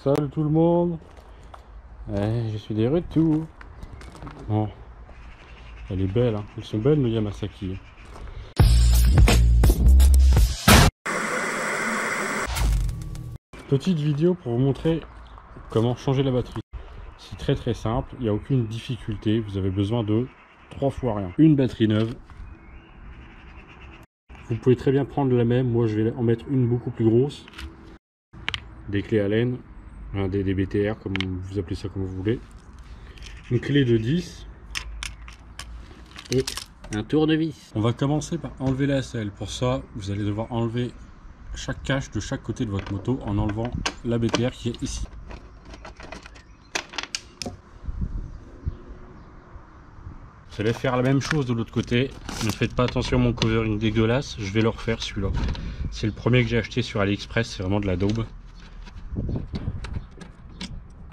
Salut tout le monde. Je suis de retour. Bon, elle est belle, hein. Elles sont belles nos Yamasaki. Petite vidéo pour vous montrer comment changer la batterie. C'est très simple, il n'y a aucune difficulté. Vous avez besoin de 3 fois rien. Une batterie neuve. Vous pouvez très bien prendre la même. Moi je vais en mettre une beaucoup plus grosse. Des clés Allen, des BTR, comme vous appelez ça comme vous voulez. Une clé de 10 et un tournevis. On va commencer par enlever la selle. Pour ça, vous allez devoir enlever chaque cache de chaque côté de votre moto en enlevant la BTR qui est ici. Vous allez faire la même chose de l'autre côté. Ne faites pas attention à mon covering dégueulasse, je vais le refaire celui-là. C'est le premier que j'ai acheté sur AliExpress, c'est vraiment de la daube.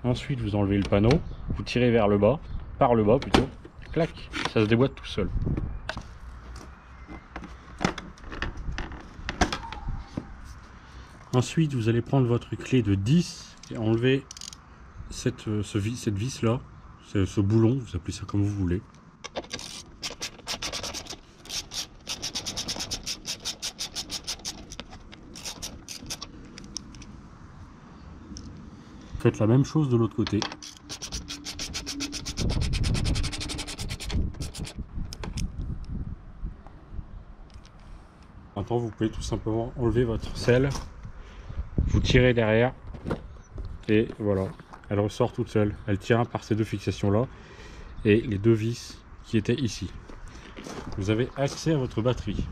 Ensuite vous enlevez le panneau, vous tirez vers le bas, par le bas plutôt, clac, ça se déboîte tout seul. Ensuite vous allez prendre votre clé de 10 et enlever cette vis là, ce boulon, vous appelez ça comme vous voulez. Faites la même chose de l'autre côté. Maintenant vous pouvez tout simplement enlever votre selle, vous tirez derrière et voilà, elle ressort toute seule. Elle tient par ces deux fixations là et les deux vis qui étaient ici. Vous avez accès à votre batterie.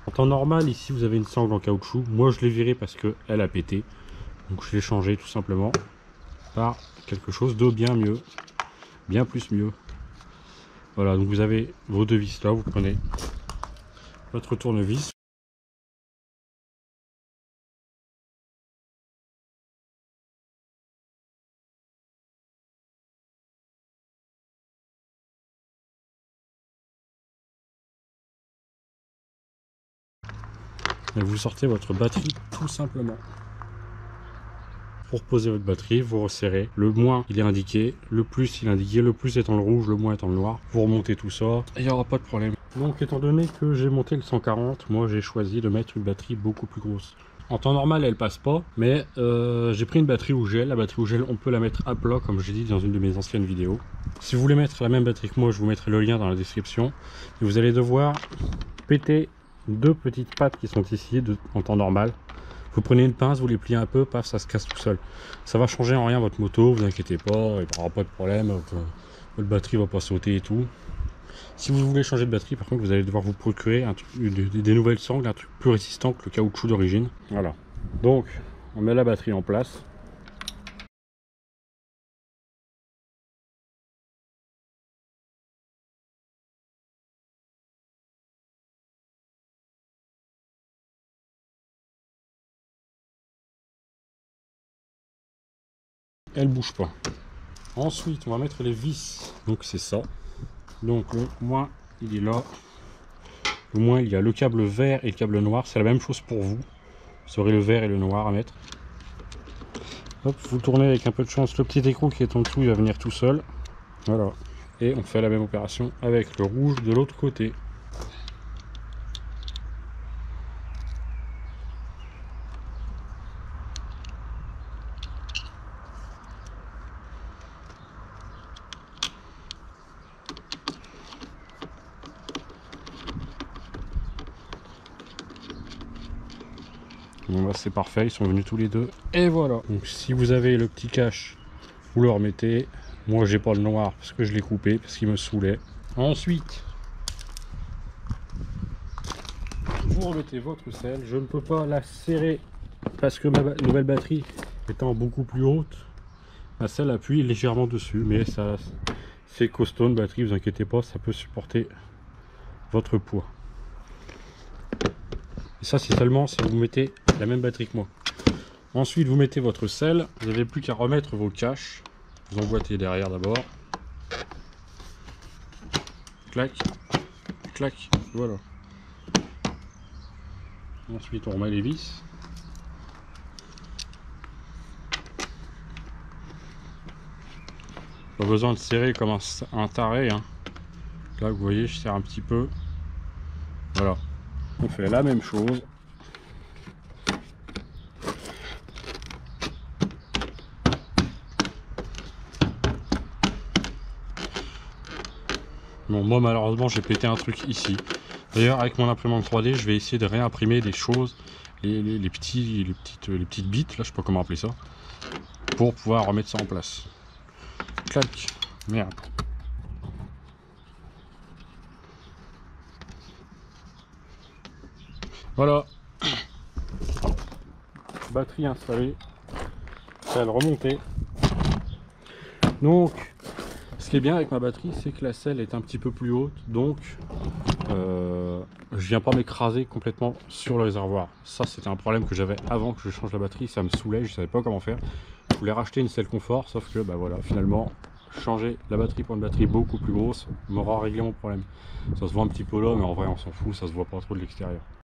En temps normal ici vous avez une sangle en caoutchouc. Moi je l'ai virée parce qu'elle a pété. Donc je l'ai changé tout simplement par quelque chose de bien mieux, bien plus mieux. Voilà, donc vous avez vos deux vis là, vous prenez votre tournevis. Et vous sortez votre batterie tout simplement. Pour poser votre batterie, vous resserrez. Le moins il est indiqué, le plus il est indiqué, le plus est dans le rouge, le moins est dans le noir. Vous remontez tout ça et il n'y aura pas de problème. Donc étant donné que j'ai monté le 140, moi j'ai choisi de mettre une batterie beaucoup plus grosse. En temps normal elle passe pas, mais j'ai pris une batterie au gel. La batterie au gel on peut la mettre à plat comme j'ai dit dans une de mes anciennes vidéos. Si vous voulez mettre la même batterie que moi, je vous mettrai le lien dans la description. Et vous allez devoir péter deux petites pattes qui sont ici en temps normal. Vous prenez une pince, vous les pliez un peu, paf, ça se casse tout seul. Ça va changer en rien votre moto, vous inquiétez pas, il n'y aura pas de problème, votre batterie va pas sauter et tout. Si vous voulez changer de batterie, par contre, vous allez devoir vous procurer des nouvelles sangles, un truc plus résistant que le caoutchouc d'origine. Voilà. Donc, on met la batterie en place. Elle bouge pas. Ensuite, on va mettre les vis. Donc c'est ça. Donc le moins il est là. Le moins il y a le câble vert et le câble noir. C'est la même chose pour vous. Vous aurez le vert et le noir à mettre. Hop, vous tournez avec un peu de chance. Le petit écrou qui est en dessous, il va venir tout seul. Voilà. Et on fait la même opération avec le rouge de l'autre côté. Bon bah c'est parfait, ils sont venus tous les deux. Et voilà. Donc si vous avez le petit cache, vous le remettez. Moi j'ai pas le noir parce que je l'ai coupé, parce qu'il me saoulait. Ensuite, vous remettez votre selle. Je ne peux pas la serrer parce que ma nouvelle batterie étant beaucoup plus haute, ma selle appuie légèrement dessus. Mais ça, c'est costaud une batterie, vous inquiétez pas, ça peut supporter votre poids. Et ça c'est seulement si vous mettez la même batterie que moi. Ensuite vous mettez votre selle, vous n'avez plus qu'à remettre vos caches. Vous emboîtez derrière d'abord. Clac, clac, voilà. Ensuite on remet les vis. Pas besoin de serrer comme un taré, hein. Là vous voyez, je serre un petit peu. Voilà. On fait la même chose. Bon, moi malheureusement j'ai pété un truc ici. D'ailleurs avec mon imprimante 3D je vais essayer de réimprimer des choses, les petites bites, là je sais pas comment appeler ça, pour pouvoir remettre ça en place. Clac. Merde. Voilà. Batterie installée. Elle remontée. Donc ce qui est bien avec ma batterie, c'est que la selle est un petit peu plus haute, donc je viens pas m'écraser complètement sur le réservoir. Ça c'était un problème que j'avais avant que je change la batterie, ça me saoulait, je savais pas comment faire. Je voulais racheter une selle confort, sauf que bah voilà, finalement changer la batterie pour une batterie beaucoup plus grosse m'aura réglé mon problème. Ça se voit un petit peu là, mais en vrai on s'en fout, ça se voit pas trop de l'extérieur.